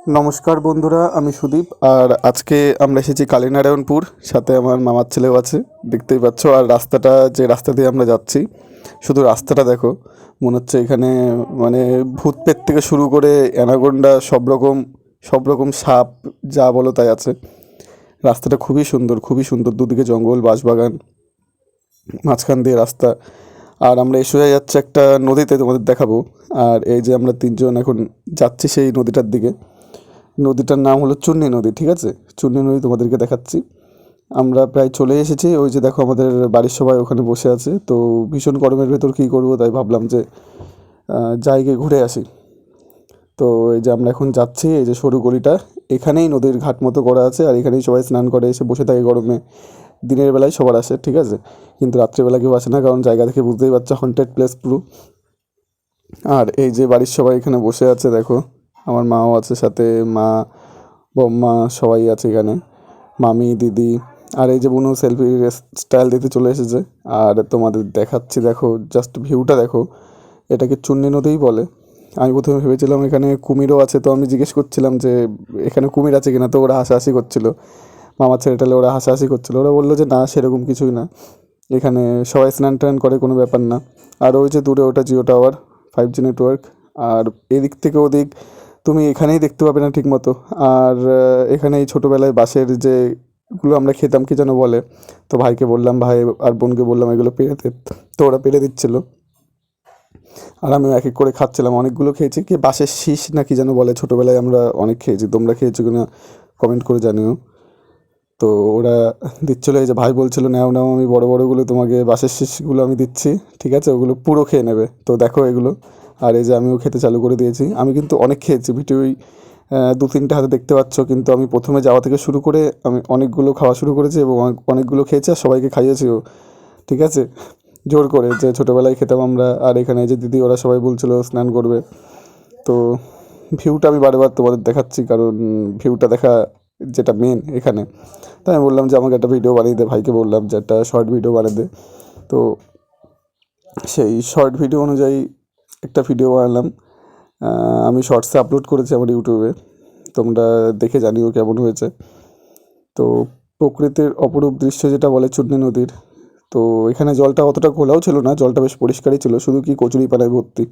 নমস্কার বন্ধুরা, আমি সুদীপ। আর আজকে আমরা এসেছি কালীনারায়ণপুর, সাথে আমার মামার ছেলেও আছে, দেখতেই পাচ্ছ। আর রাস্তাটা, যে রাস্তা দিয়ে আমরা যাচ্ছি, শুধু রাস্তাটা দেখো, মনে হচ্ছে এখানে মানে ভূত পেট থেকে শুরু করে অ্যানাকোন্ডা সব রকম সাপ, যা বলো তাই আছে। রাস্তাটা খুবই সুন্দর, খুবই সুন্দর, দুদিকে জঙ্গল, বাঁশবাগান, মাঝখান দিয়ে রাস্তা। আর আমরা এসে যাচ্ছি একটা নদীতে, তোমাদের দেখাবো। আর এই যে আমরা তিনজন এখন যাচ্ছি সেই নদীটার দিকে। নদীটার নাম হলো চুন্নি নদী, ঠিক আছে? চুন্নি নদী তোমাদেরকে দেখাচ্ছি। আমরা প্রায় চলে এসেছি। ওই যে দেখো, আমাদের বাড়ির সবাই ওখানে বসে আছে। তো ভীষণ গরমের ভেতর কী করবো, তাই ভাবলাম যে জায়গায় ঘুরে আসি। তো এই যে আমরা এখন যাচ্ছি, এই যে সরু গলিটা, এখানেই নদীর ঘাট মতো করা আছে। আর এখানেই সবাই স্নান করে, এসে বসে থাকে গরমে। দিনের বেলায় সবার আসে, ঠিক আছে, কিন্তু রাত্রেবেলা কেউ আসে না, কারণ জায়গা দেখে বুঝতেই পারছো, হন্টেড প্লেস পুরো। আর এই যে বাড়ির সবাই এখানে বসে আছে, দেখো, আমার মাও আছে সাথে, মা, বম্মা, সবাই আছে এখানে, মামি, দিদি। আর এই যে বোনও সেলফি স্টাইল দিতে চলে এসেছে। আর তোমাদের দেখাচ্ছি, দেখো, জাস্ট ভিউটা দেখো। এটাকে চুন্নি নদীই বলে। আমি প্রথমে ভেবেছিলাম এখানে কুমিরও আছে, তো আমি জিজ্ঞেস করছিলাম যে এখানে কুমির আছে কিনা, তো ওরা হাসাহাসি করছিল, মামার ছেলেটালে ওরা হাসাহাসি করছিল। ওরা বললো যে না, সেরকম কিছুই না, এখানে সবাই স্নান টান করে, কোনো ব্যাপার না। আর ওই যে দূরে ওটা জিও টাওয়ার, 5G নেটওয়ার্ক। আর এদিক থেকে ওদিক তুমি এখানেই দেখতে পাবে না ঠিক মতো। আর এখানে এই ছোটোবেলায় বাঁশের যেগুলো আমরা খেতাম, কি যেন বলে, তো ভাইকে বললাম, ভাই আর বোনকে বললাম এগুলো পেরে দে, তো ওরা পেরে দিচ্ছিলো। আর আমিও এক এক করে খাচ্ছিলাম, অনেকগুলো খেয়েছি। কি বাঁশের শীষ না কি যেন বলে, ছোটোবেলায় আমরা অনেক খেয়েছি। তোমরা খেয়েছো কিনা কমেন্ট করে জানিও। তো ওরা দিচ্ছিলো, এই যে ভাই বলছিল, নাও নাও, আমি বড় বড়গুলো তোমাকে, বাঁশের শীষগুলো আমি দিচ্ছি, ঠিক আছে, ওগুলো পুরো খেয়ে নেবে। তো দেখো এগুলো। আর এই যে আমিও খেতে চালু করে দিয়েছি। আমি কিন্তু অনেক খেয়েছি, ভিডিওই 2-3টে হাতে দেখতে পাচ্ছ, কিন্তু আমি প্রথমে যাওয়া থেকে শুরু করে আমি অনেকগুলো খাওয়া শুরু করেছি, এবং অনেকগুলো খেয়েছি, আর সবাইকে খাইয়েছিও, ঠিক আছে, জোর করে, যে ছোটোবেলায় খেতাম আমরা। আর এখানে এই যে দিদি, ওরা সবাই বলছিল স্নান করবে। তো ভিউটা আমি বারবার তোমাদের দেখাচ্ছি, কারণ ভিউটা দেখা যেটা মেন এখানে। তাই আমি বললাম যে আমাকে একটা ভিডিও বানিয়ে দে, ভাইকে বললাম যে একটা শর্ট ভিডিও বানিয়ে দে। তো সেই শর্ট ভিডিও অনুযায়ী একটা ভিডিও বানালাম। আমি শর্টসে আপলোড করেছি আমার ইউটিউবে, তোমরা দেখে জানিও কেমন হয়েছে। তো প্রকৃতির অপরূপ দৃশ্য যেটা বলে চুন্নি নদীর। তো এখানে জলটা অতটা ঘোলাও ছিল না, জলটা বেশ পরিষ্কারই ছিল, শুধু কি কচুরিপানায় ভর্তি।